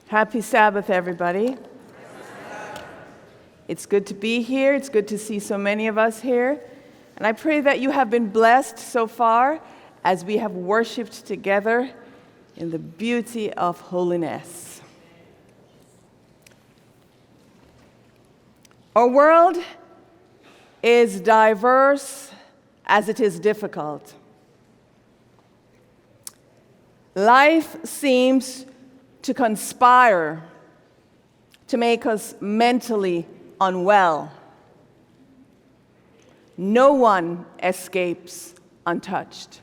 Happy Sabbath, everybody. It's good to be here. It's good to see so many of us here. And I pray that you have been blessed so far as we have worshiped together in the beauty of holiness. Our world is diverse as it is difficult. Life seems to conspire to make us mentally unwell. No one escapes untouched.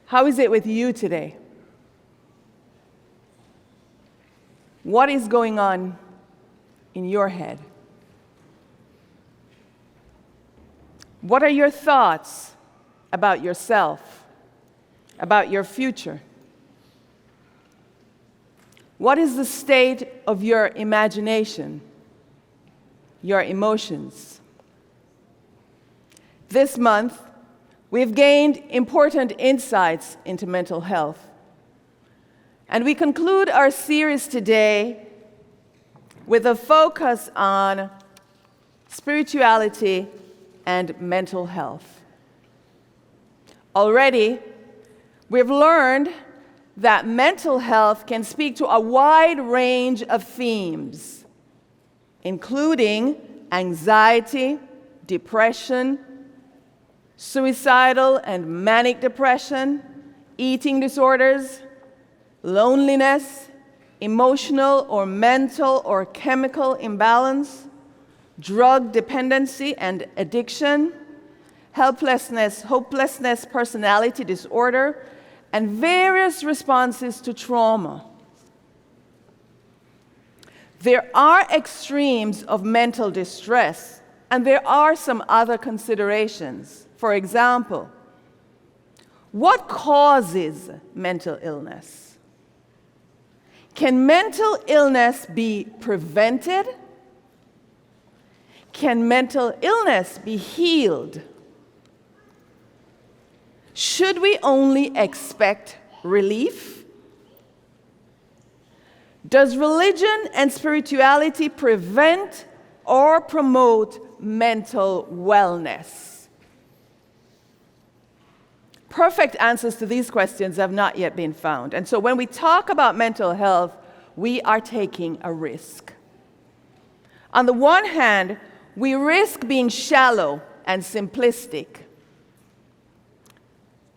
How is it with you today? What is going on in your head? What are your thoughts about yourself, about your future? What is the state of your imagination, your emotions? This month, we've gained important insights into mental health. And we conclude our series today with a focus on spirituality and mental health. Already, we've learned that mental health can speak to a wide range of themes, including anxiety, depression, suicidal and manic depression, eating disorders, loneliness, emotional or mental or chemical imbalance, drug dependency and addiction, helplessness, hopelessness, personality disorder, and various responses to trauma. There are extremes of mental distress, and there are some other considerations. For example, what causes mental illness? Can mental illness be prevented? Can mental illness be healed? Should we only expect relief? Does religion and spirituality prevent or promote mental wellness? Perfect answers to these questions have not yet been found. And so when we talk about mental health, we are taking a risk. On the one hand, we risk being shallow and simplistic.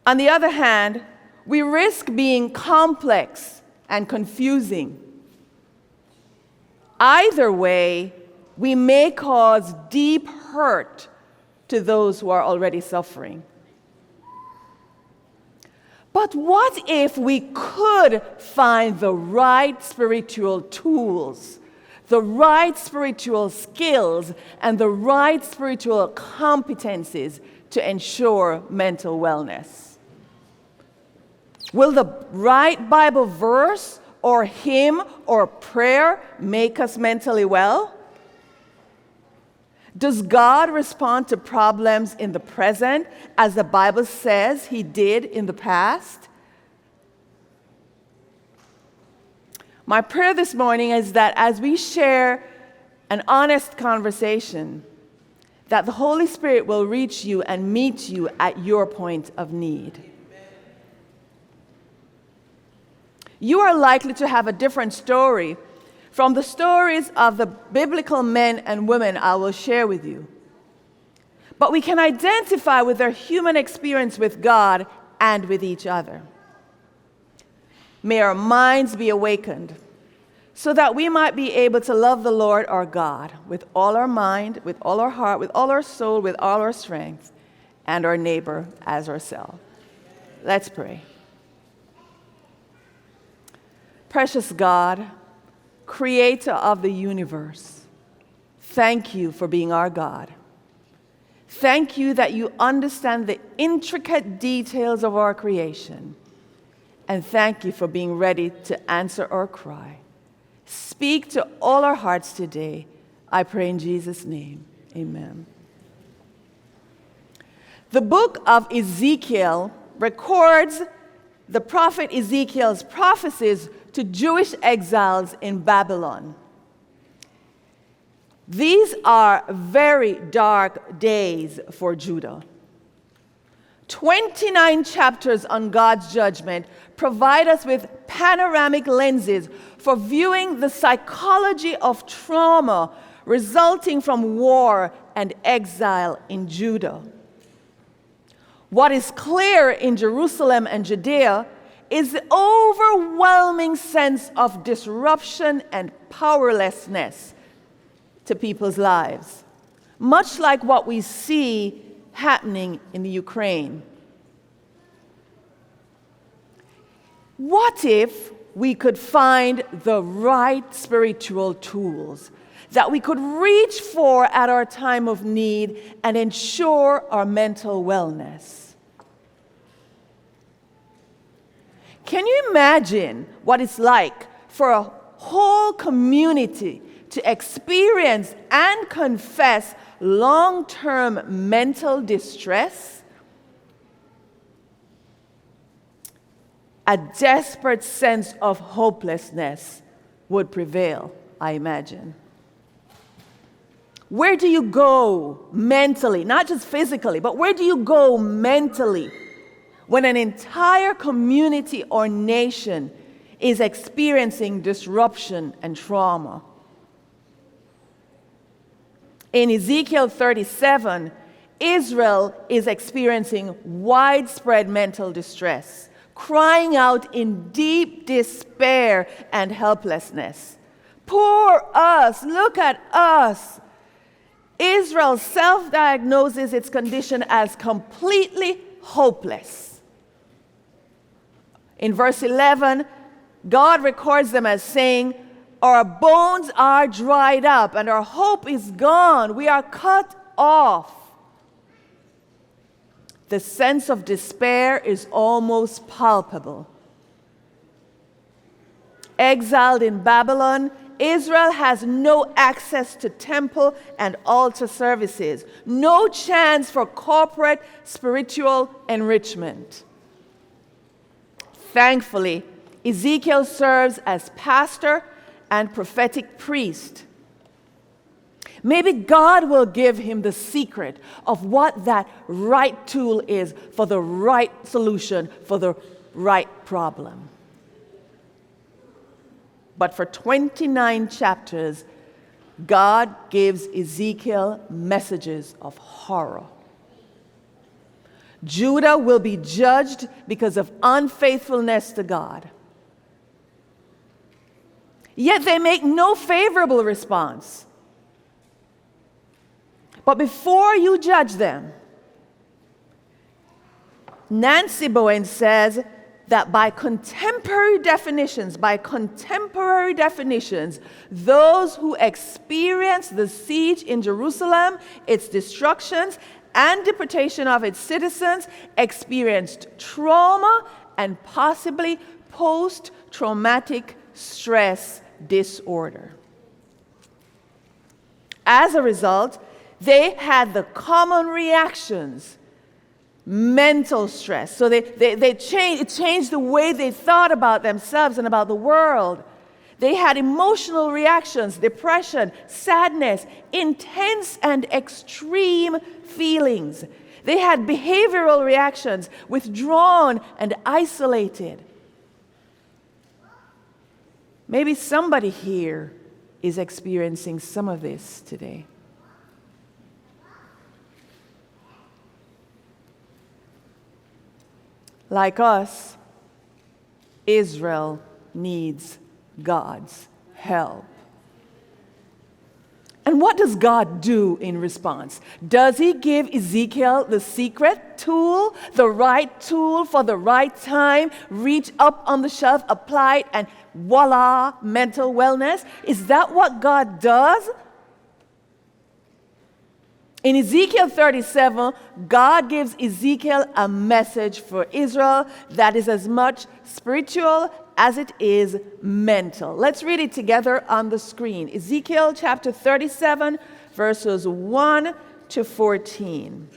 On the other hand, we risk being complex and confusing. Either way, we may cause deep hurt to those who are already suffering. But what if we could find the right spiritual tools, the right spiritual skills, and the right spiritual competencies to ensure mental wellness? Will the right Bible verse or hymn or prayer make us mentally well? Does God respond to problems in the present as the Bible says he did in the past? My prayer this morning is that as we share an honest conversation, that the Holy Spirit will reach you and meet you at your point of need. You are likely to have a different story from the stories of the biblical men and women I will share with you. But we can identify with their human experience with God and with each other. May our minds be awakened so that we might be able to love the Lord our God with all our mind, with all our heart, with all our soul, with all our strength, and our neighbor as ourselves. Let's pray. Precious God, creator of the universe, thank you for being our God. Thank you that you understand the intricate details of our creation. And thank you for being ready to answer our cry. Speak to all our hearts today. I pray in Jesus' name. Amen. The book of Ezekiel records the prophet Ezekiel's prophecies to Jewish exiles in Babylon. These are very dark days for Judah. 29 chapters on God's judgment provide us with panoramic lenses for viewing the psychology of trauma resulting from war and exile in Judah. What is clear in Jerusalem and Judea is the overwhelming sense of disruption and powerlessness to people's lives, much like what we see happening in the Ukraine. What if we could find the right spiritual tools that we could reach for at our time of need and ensure our mental wellness? Can you imagine what it's like for a whole community to experience and confess long-term mental distress? A desperate sense of hopelessness would prevail, I imagine. Where do you go mentally, not just physically, but where do you go mentally when an entire community or nation is experiencing disruption and trauma? In Ezekiel 37, Israel is experiencing widespread mental distress, crying out in deep despair and helplessness. Poor us, look at us. Israel self-diagnoses its condition as completely hopeless. In verse 11, God records them as saying, "Our bones are dried up and our hope is gone. We are cut off." The sense of despair is almost palpable. Exiled in Babylon, Israel has no access to temple and altar services, no chance for corporate spiritual enrichment. Thankfully, Ezekiel serves as pastor and prophetic priest. Maybe God will give him the secret of what that right tool is for the right solution for the right problem. But for 29 chapters, God gives Ezekiel messages of horror. Judah will be judged because of unfaithfulness to God. Yet they make no favorable response. But before you judge them, Nancy Bowen says that by contemporary definitions, those who experienced the siege in Jerusalem, its destructions, and deportation of its citizens experienced trauma and possibly post-traumatic stress disorder. As a result, they had the common reactions, mental stress. So it changed the way they thought about themselves and about the world. They had emotional reactions, depression, sadness, intense and extreme feelings. They had behavioral reactions, withdrawn and isolated. Maybe somebody here is experiencing some of this today. Like us, Israel needs God's help. And what does God do in response? Does he give Ezekiel the secret tool, the right tool for the right time, reach up on the shelf, apply it, and voila, mental wellness? Is that what God does? In Ezekiel 37, God gives Ezekiel a message for Israel that is as much spiritual as it is mental. Let's read it together on the screen. Ezekiel chapter 37, verses 1 to 14.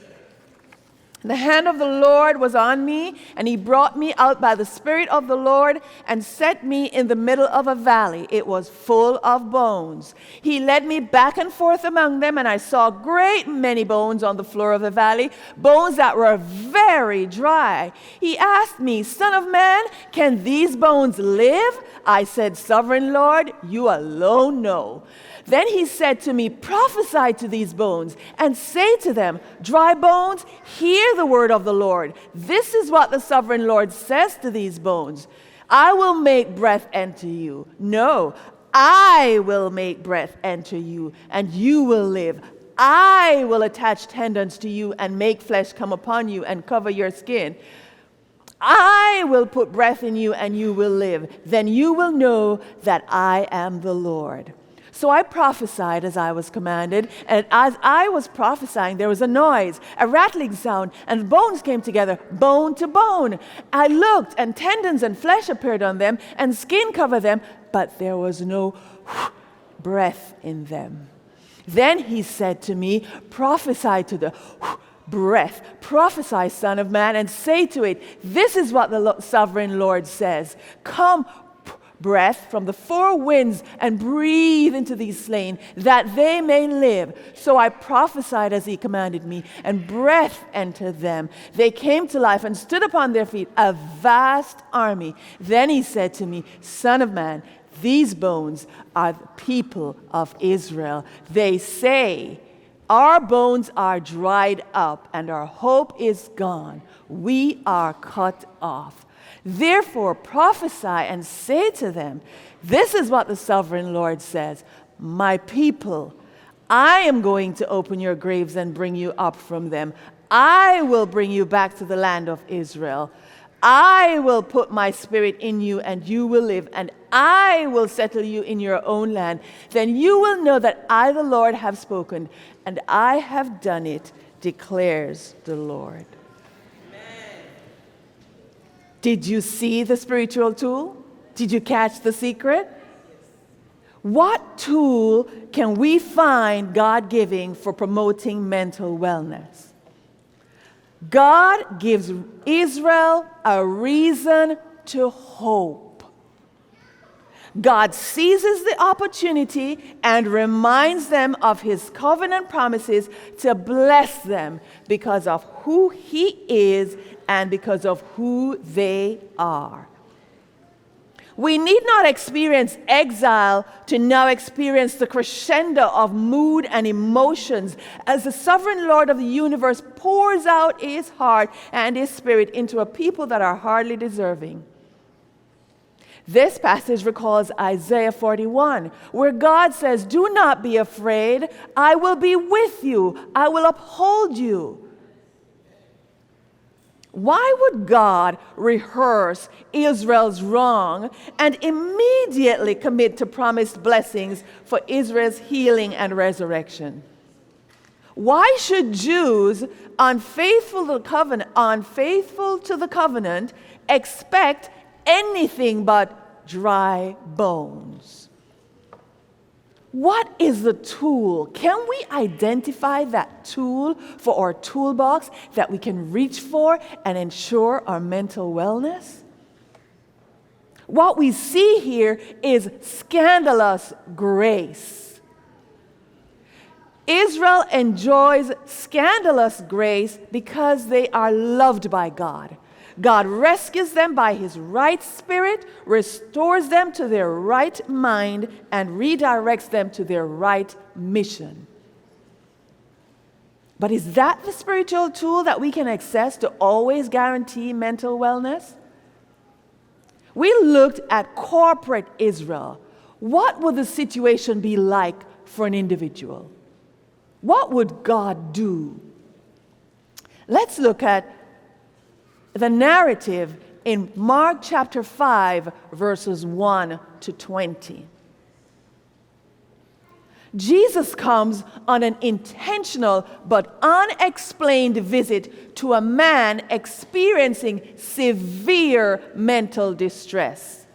The hand of the Lord was on me, and he brought me out by the Spirit of the Lord and set me in the middle of a valley. It was full of bones. He led me back and forth among them, and I saw great many bones on the floor of the valley, bones that were very dry. He asked me, Son of man, can these bones live? I said, Sovereign Lord, you alone know. Then he said to me, Prophesy to these bones and say to them, Dry bones, hear the word of the Lord. This is what the sovereign Lord says to these bones. I will make breath enter you. No, I will make breath enter you, and you will live. I will attach tendons to you and make flesh come upon you and cover your skin. I will put breath in you, and you will live. Then you will know that I am the Lord. So I prophesied as I was commanded, and as I was prophesying, there was a noise, a rattling sound, and the bones came together, bone to bone. I looked, and tendons and flesh appeared on them, and skin covered them, but there was no breath in them. Then he said to me, Prophesy to the breath. Prophesy, Son of man, and say to it, This is what the sovereign Lord says. Come, breath from the four winds and breathe into these slain, that they may live. So I prophesied as he commanded me, and breath entered them. They came to life and stood upon their feet, a vast army. Then he said to me, Son of man, these bones are the people of Israel. They say, Our bones are dried up, and our hope is gone. We are cut off. Therefore prophesy and say to them, This is what the sovereign Lord says, My people, I am going to open your graves and bring you up from them. I will bring you back to the land of Israel. I will put my spirit in you, and you will live, and I will settle you in your own land. Then you will know that I, the Lord, have spoken, and I have done it, declares the Lord. Did you see the spiritual tool? Did you catch the secret? What tool can we find God giving for promoting mental wellness? God gives Israel a reason to hope. God seizes the opportunity and reminds them of his covenant promises to bless them because of who he is and because of who they are. We need not experience exile to now experience the crescendo of mood and emotions as the sovereign Lord of the universe pours out his heart and his spirit into a people that are hardly deserving. This passage recalls Isaiah 41, where God says, Do not be afraid. I will be with you. I will uphold you. Why would God rehearse Israel's wrong and immediately commit to promised blessings for Israel's healing and resurrection? Why should Jews unfaithful to the covenant expect anything but dry bones? What is the tool? Can we identify that tool for our toolbox that we can reach for and ensure our mental wellness? What we see here is scandalous grace. Israel enjoys scandalous grace because they are loved by God. God rescues them by his right spirit, restores them to their right mind, and redirects them to their right mission. But is that the spiritual tool that we can access to always guarantee mental wellness? We looked at corporate Israel. What would the situation be like for an individual? What would God do? Let's look at the narrative in Mark chapter 5, verses 1 to 20. Jesus comes on an intentional but unexplained visit to a man experiencing severe mental distress.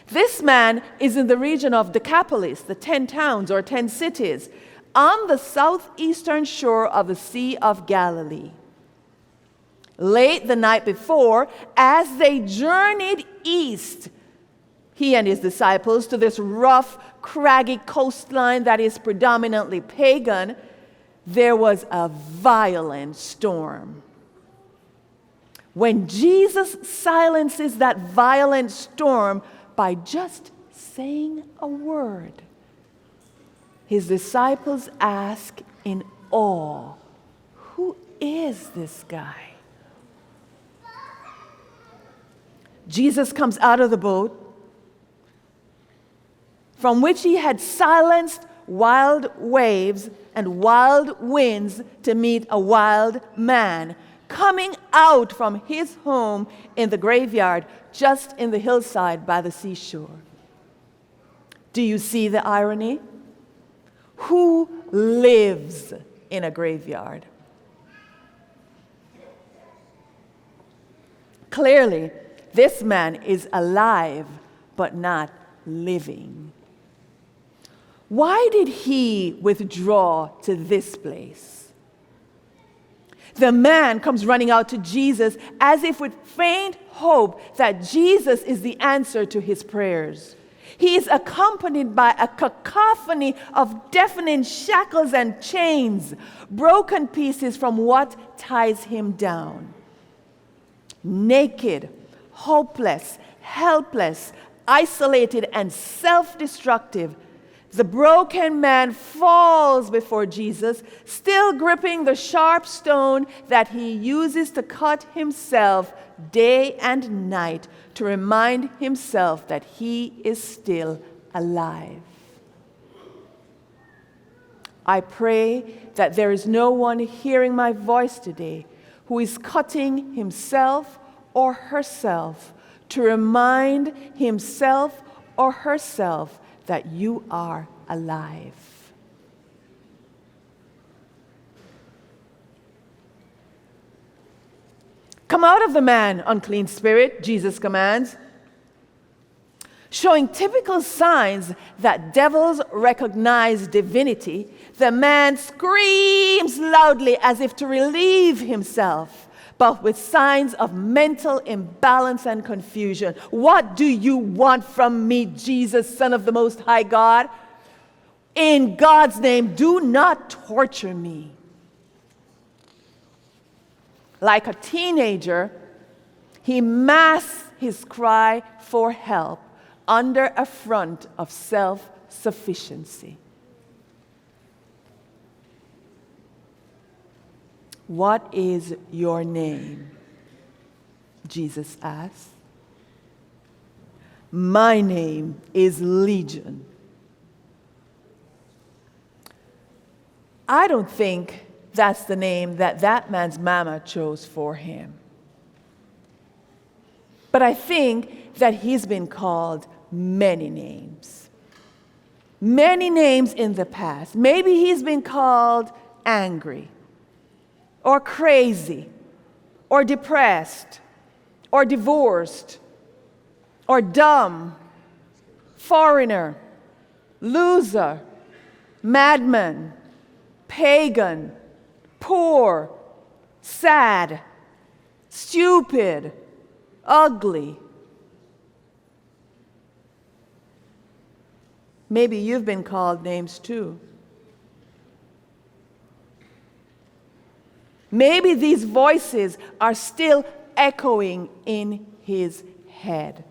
This man is in the region of Decapolis, the 10 towns or 10 cities, on the southeastern shore of the Sea of Galilee. Late the night before, as they journeyed east, he and his disciples, to this rough, craggy coastline that is predominantly pagan, there was a violent storm. When Jesus silences that violent storm by just saying a word, his disciples ask in awe, "Who is this guy?" Jesus comes out of the boat, from which he had silenced wild waves and wild winds to meet a wild man, coming out from his home in the graveyard just in the hillside by the seashore. Do you see the irony? Who lives in a graveyard? Clearly, this man is alive, but not living. Why did he withdraw to this place? The man comes running out to Jesus as if with faint hope that Jesus is the answer to his prayers. He is accompanied by a cacophony of deafening shackles and chains, broken pieces from what ties him down. Naked, hopeless, helpless, isolated, and self-destructive, the broken man falls before Jesus, still gripping the sharp stone that he uses to cut himself day and night to remind himself that he is still alive. I pray that there is no one hearing my voice today who is cutting himself or herself to remind himself or herself that you are alive. Come out of the man, unclean spirit, Jesus commands, showing typical signs that devils recognize divinity. The man screams loudly as if to relieve himself, but with signs of mental imbalance and confusion. What do you want from me, Jesus, Son of the Most High God? In God's name, do not torture me. Like a teenager, he masks his cry for help under a front of self-sufficiency. What is your name? Jesus asked. My name is Legion. I don't think that's the name that man's mama chose for him. But I think that he's been called many names. Many names in the past. Maybe he's been called angry, or crazy, or depressed, or divorced, or dumb, foreigner, loser, madman, pagan, poor, sad, stupid, ugly. Maybe you've been called names too. Maybe these voices are still echoing in his head,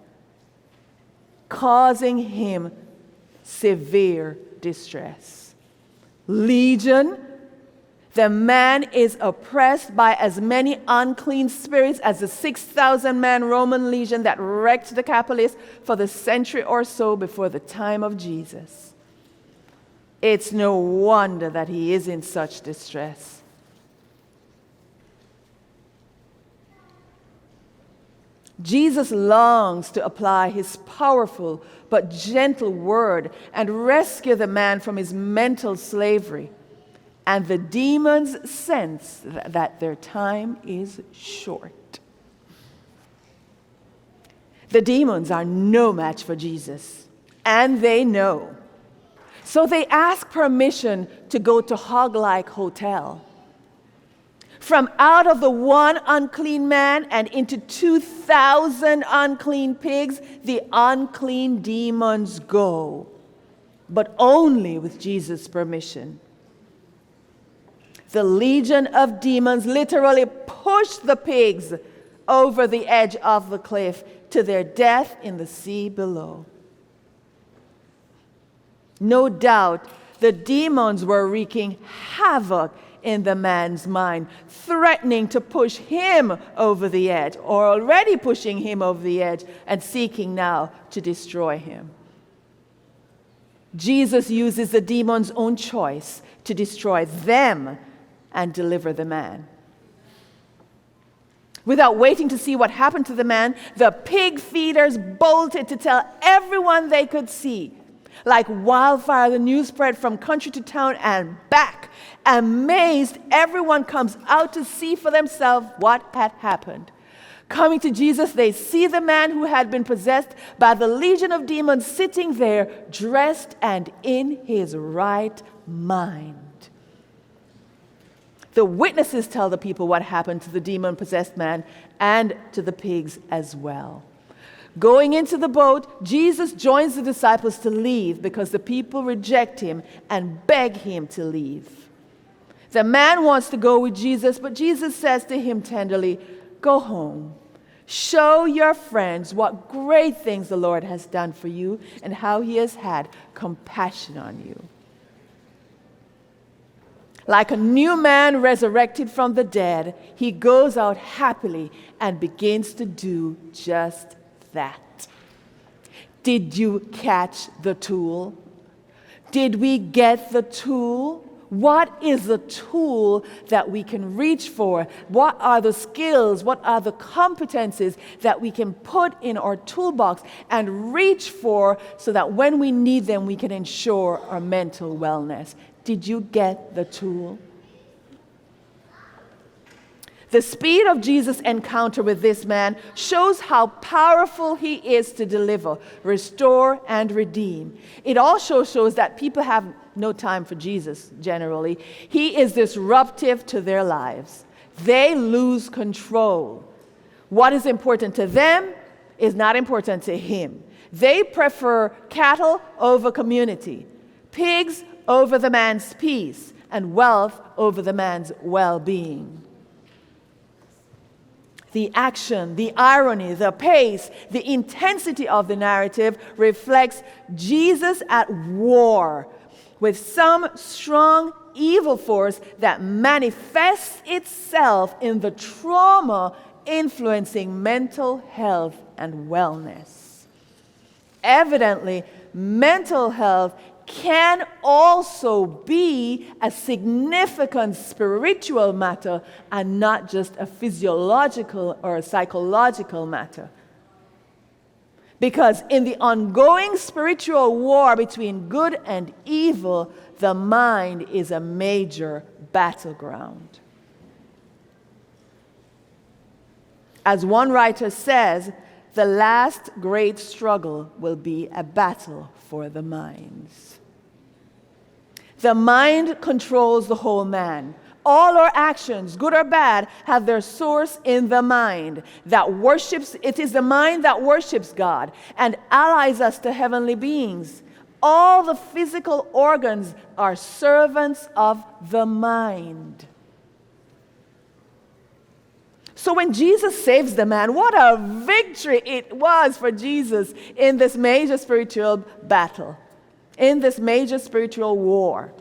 causing him severe distress. Legion, the man is oppressed by as many unclean spirits as the 6,000-man Roman legion that wrecked the Decapolis for the century or so before the time of Jesus. It's no wonder that he is in such distress. Jesus longs to apply his powerful but gentle word and rescue the man from his mental slavery. And the demons sense that their time is short. The demons are no match for Jesus, and they know. So they ask permission to go to Hog-like Hotel. From out of the one unclean man and into 2,000 unclean pigs, the unclean demons go, but only with Jesus' permission. The legion of demons literally pushed the pigs over the edge of the cliff to their death in the sea below. No doubt, the demons were wreaking havoc in the man's mind, threatening to push him over the edge, or already pushing him over the edge and seeking now to destroy him. Jesus uses the demon's own choice to destroy them and deliver the man. Without waiting to see what happened to the man, the pig feeders bolted to tell everyone they could see. Like wildfire, the news spread from country to town and back. Amazed, everyone comes out to see for themselves what had happened. Coming to Jesus, they see the man who had been possessed by the legion of demons sitting there, dressed and in his right mind. The witnesses tell the people what happened to the demon-possessed man and to the pigs as well. Going into the boat, Jesus joins the disciples to leave because the people reject him and beg him to leave. The man wants to go with Jesus, but Jesus says to him tenderly, "Go home. Show your friends what great things the Lord has done for you and how he has had compassion on you." Like a new man resurrected from the dead, he goes out happily and begins to do just that. Did you catch the tool? Did we get the tool? What is the tool that we can reach for? What are the skills? What are the competencies that we can put in our toolbox and reach for so that when we need them, we can ensure our mental wellness? Did you get the tool? The speed of Jesus' encounter with this man shows how powerful he is to deliver, restore, and redeem. It also shows that people have no time for Jesus, generally. He is disruptive to their lives. They lose control. What is important to them is not important to him. They prefer cattle over community, pigs over the man's peace, and wealth over the man's well-being. The action, the irony, the pace, the intensity of the narrative reflects Jesus at war with some strong evil force that manifests itself in the trauma influencing mental health and wellness. Evidently, mental health can also be a significant spiritual matter and not just a physiological or a psychological matter. Because in the ongoing spiritual war between good and evil, the mind is a major battleground. As one writer says, the last great struggle will be a battle for the minds. The mind controls the whole man. All our actions, good or bad, have their source in the mind that worships. It is the mind that worships God and allies us to heavenly beings. All the physical organs are servants of the mind. So when Jesus saves the man, what a victory it was for Jesus in this major spiritual battle, in this major spiritual war.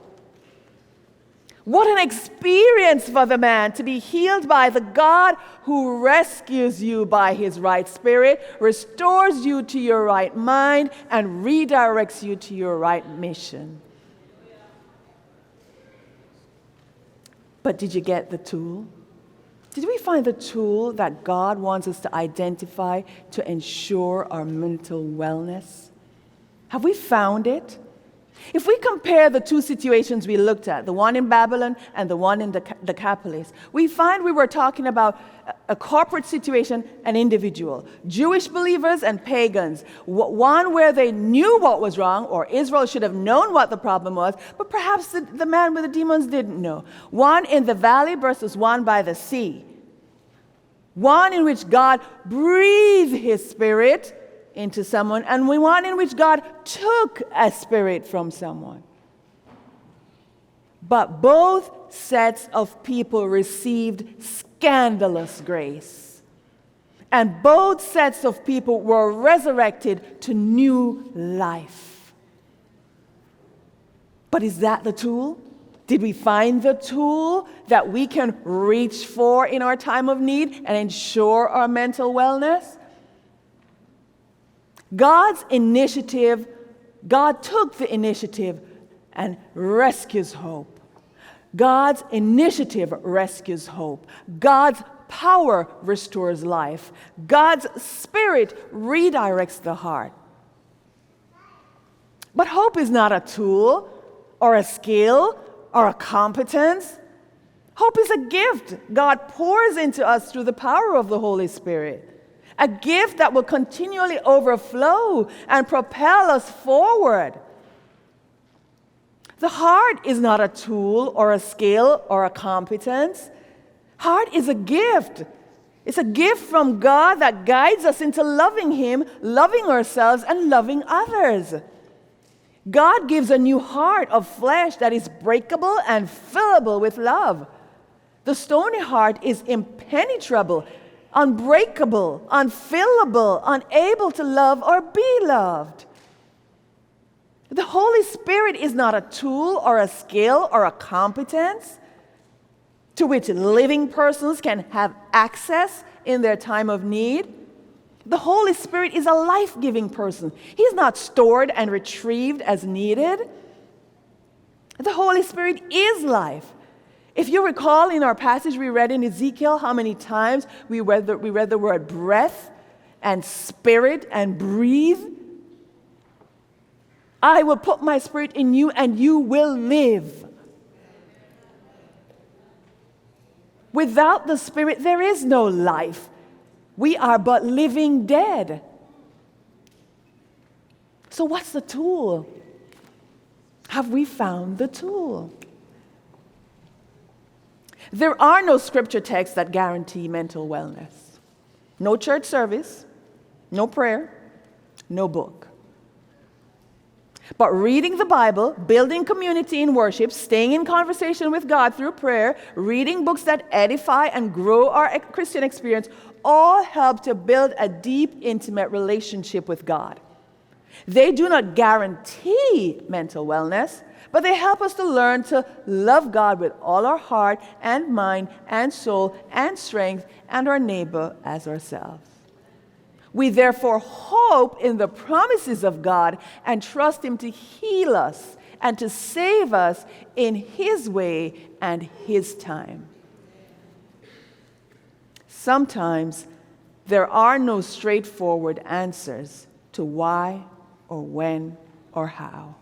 What an experience for the man to be healed by the God who rescues you by his right spirit, restores you to your right mind, and redirects you to your right mission. But did you get the tool? Did we find the tool that God wants us to identify to ensure our mental wellness? Have we found it? If we compare the two situations we looked at, the one in Babylon and the one in the Decapolis, we find we were talking about a corporate situation and individual, Jewish believers and pagans, one where they knew what was wrong, or Israel should have known what the problem was, but perhaps the man with the demons didn't know. One in the valley versus one by the sea. One in which God breathed his spirit into someone, and one in which God took a spirit from someone. But both sets of people received scandalous grace. And both sets of people were resurrected to new life. But is that the tool? Did we find the tool that we can reach for in our time of need and ensure our mental wellness? God's initiative, God took the initiative and rescues hope. God's initiative rescues hope. God's power restores life. God's spirit redirects the heart. But hope is not a tool or a skill or a competence. Hope is a gift God pours into us through the power of the Holy Spirit. A gift that will continually overflow and propel us forward. The heart is not a tool or a skill or a competence. Heart is a gift. It's a gift from God that guides us into loving Him, loving ourselves, and loving others. God gives a new heart of flesh that is breakable and fillable with love. The stony heart is impenetrable, unbreakable, unfillable, unable to love or be loved. The Holy Spirit is not a tool or a skill or a competence to which living persons can have access in their time of need. The Holy Spirit is a life-giving person. He's not stored and retrieved as needed. The Holy Spirit is life. If you recall in our passage we read in Ezekiel how many times we read the word breath and spirit and breathe. I will put my spirit in you and you will live. Without the Spirit, there is no life. We are but living dead. So what's the tool? Have we found the tool? There are no scripture texts that guarantee mental wellness. No church service, no prayer, no book. But reading the Bible, building community in worship, staying in conversation with God through prayer, reading books that edify and grow our Christian experience, all help to build a deep, intimate relationship with God. They do not guarantee mental wellness, but they help us to learn to love God with all our heart and mind and soul and strength, and our neighbor as ourselves. We therefore hope in the promises of God and trust Him to heal us and to save us in His way and His time. Sometimes there are no straightforward answers to why or when or how.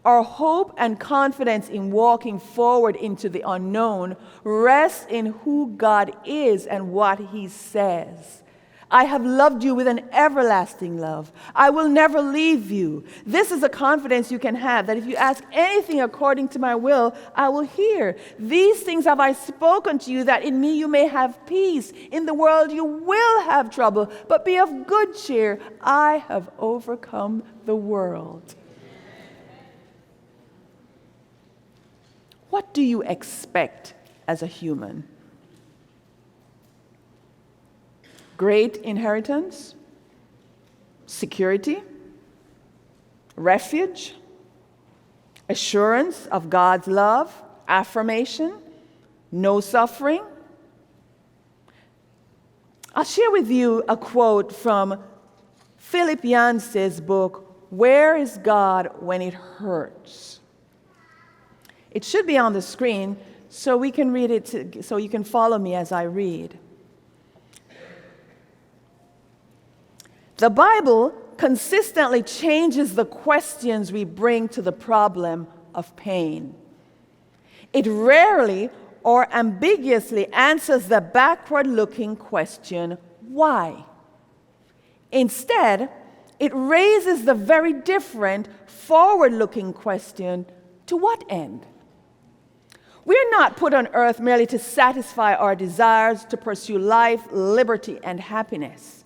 Our hope and confidence in walking forward into the unknown rests in who God is and what He says. I have loved you with an everlasting love. I will never leave you. This is a confidence you can have, that if you ask anything according to my will, I will hear. These things have I spoken to you, that in me you may have peace. In the world you will have trouble, but be of good cheer. I have overcome the world. What do you expect as a human? Great inheritance, security, refuge, assurance of God's love, affirmation, no suffering. I'll share with you a quote from Philip Yancey's book, Where is God When It Hurts? It should be on the screen so we can read it, so you can follow me as I read. The Bible consistently changes the questions we bring to the problem of pain. It rarely or ambiguously answers the backward-looking question, why? Instead, it raises the very different, forward-looking question, to what end? We're not put on earth merely to satisfy our desires, to pursue life, liberty, and happiness.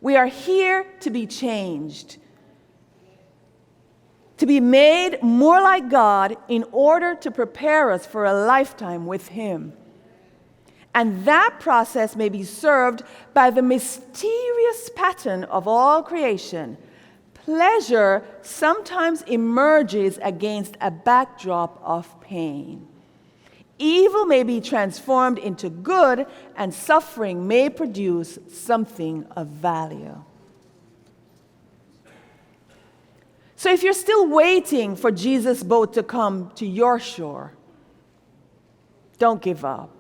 We are here to be changed, to be made more like God in order to prepare us for a lifetime with Him. And that process may be served by the mysterious pattern of all creation. Pleasure sometimes emerges against a backdrop of pain. Evil may be transformed into good, and suffering may produce something of value. So if you're still waiting for Jesus' boat to come to your shore, don't give up.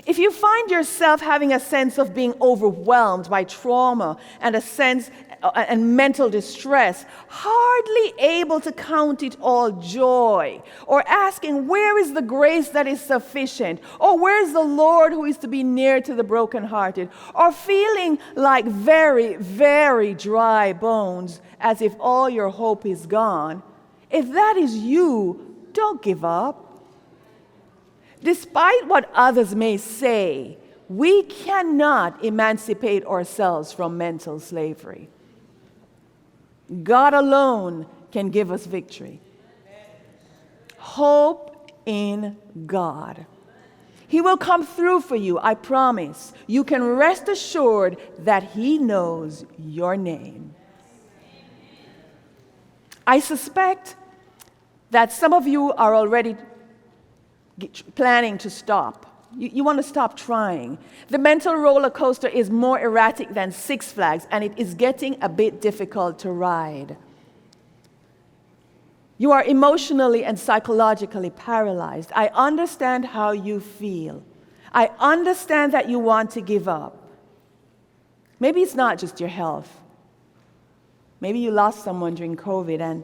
If you find yourself having a sense of being overwhelmed by trauma and a sense and mental distress, hardly able to count it all joy, or asking, where is the grace that is sufficient? Or where is the Lord who is to be near to the brokenhearted? Or feeling like very, very dry bones, as if all your hope is gone. If that is you, don't give up. Despite what others may say, we cannot emancipate ourselves from mental slavery. God alone can give us victory. Hope in God. He will come through for you, I promise. You can rest assured that He knows your name. I suspect that some of you are already planning to stop. You want to stop trying. The mental roller coaster is more erratic than Six Flags, and it is getting a bit difficult to ride. You are emotionally and psychologically paralyzed. I understand how you feel. I understand that you want to give up. Maybe it's not just your health. Maybe you lost someone during COVID and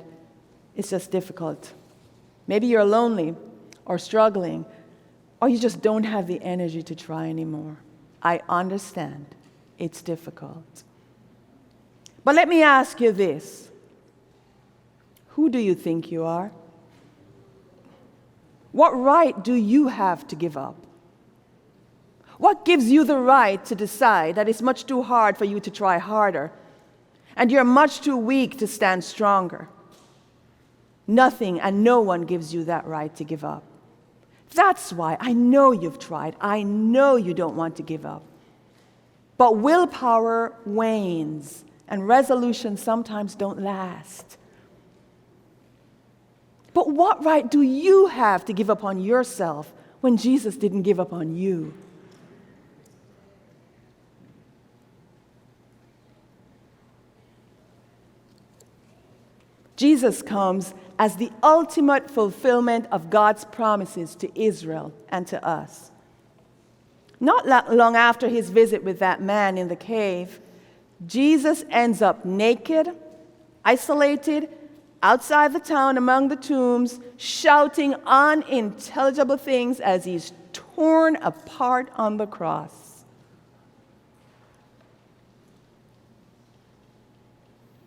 it's just difficult. Maybe you're lonely or struggling, or you just don't have the energy to try anymore. I understand. It's difficult. But let me ask you this. Who do you think you are? What right do you have to give up? What gives you the right to decide that it's much too hard for you to try harder, and you're much too weak to stand stronger? Nothing and no one gives you that right to give up. That's why I know you've tried. I know you don't want to give up. But willpower wanes, and resolutions sometimes don't last. But what right do you have to give up on yourself when Jesus didn't give up on you? Jesus comes as the ultimate fulfillment of God's promises to Israel and to us. Not long after his visit with that man in the cave, Jesus ends up naked, isolated, outside the town among the tombs, shouting unintelligible things as he's torn apart on the cross.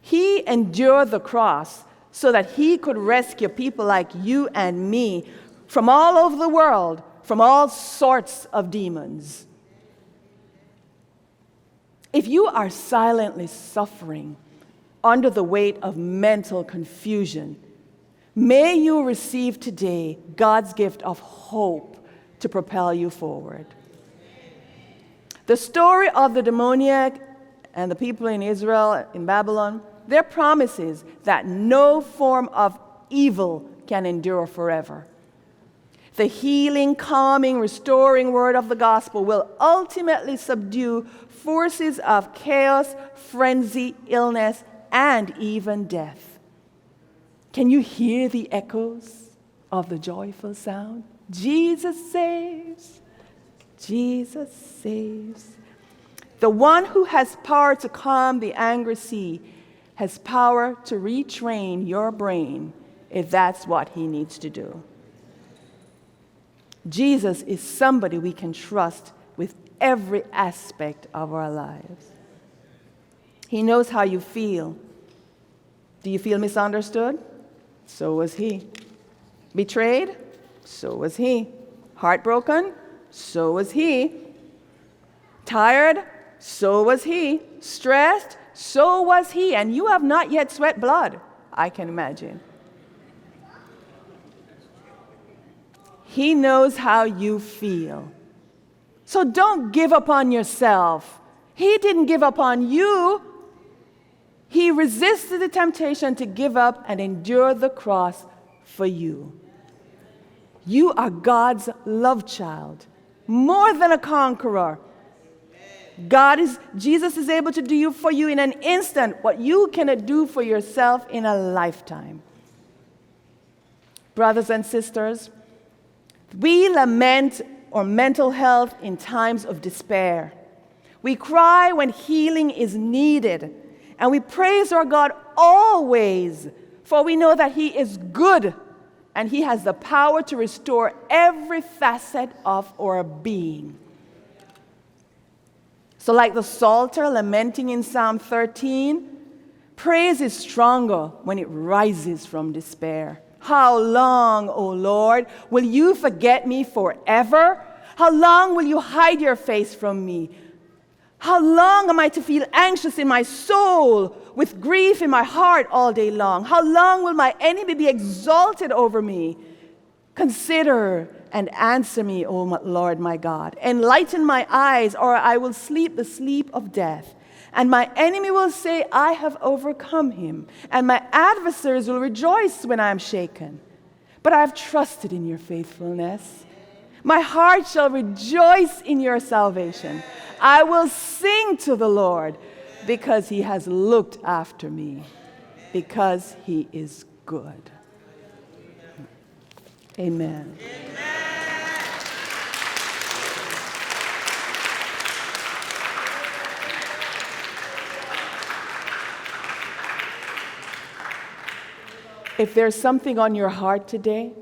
He endured the cross so that he could rescue people like you and me from all over the world, from all sorts of demons. If you are silently suffering under the weight of mental confusion, may you receive today God's gift of hope to propel you forward. The story of the demoniac and the people in Israel, in Babylon, their promises that no form of evil can endure forever. The healing, calming, restoring word of the gospel will ultimately subdue forces of chaos, frenzy, illness, and even death. Can you hear the echoes of the joyful sound? Jesus saves. Jesus saves. The one who has power to calm the angry sea has power to retrain your brain if that's what he needs to do. Jesus is somebody we can trust with every aspect of our lives. He knows how you feel. Do you feel misunderstood? So was he. Betrayed? So was he. Heartbroken? So was he. Tired? So was he. Stressed? So was he. And you have not yet sweat blood, I can imagine. He knows how you feel. So don't give up on yourself. He didn't give up on you. He resisted the temptation to give up and endure the cross for you. You are God's love child, more than a conqueror. Jesus is able to do for you in an instant what you cannot do for yourself in a lifetime. Brothers and sisters, we lament our mental health in times of despair. We cry when healing is needed, and we praise our God always, for we know that He is good, and He has the power to restore every facet of our being. So like the Psalter lamenting in Psalm 13, praise is stronger when it rises from despair. How long, O Lord, will you forget me forever? How long will you hide your face from me? How long am I to feel anxious in my soul, with grief in my heart all day long? How long will my enemy be exalted over me? Consider and answer me, O Lord my God. Enlighten my eyes, or I will sleep the sleep of death. And my enemy will say, I have overcome him. And my adversaries will rejoice when I am shaken. But I have trusted in your faithfulness. My heart shall rejoice in your salvation. I will sing to the Lord because he has looked after me, because he is good. Amen. If there's something on your heart today,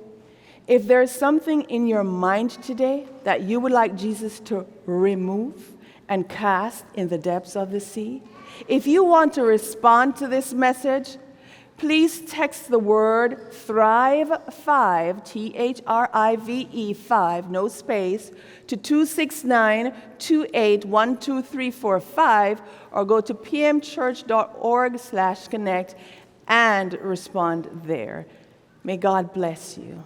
if there's something in your mind today that you would like Jesus to remove and cast in the depths of the sea, if you want to respond to this message, please text the word THRIVE5, T-H-R-I-V-E 5, no space, to 269-28-12345, or go to pmchurch.org/connect and respond there. May God bless you.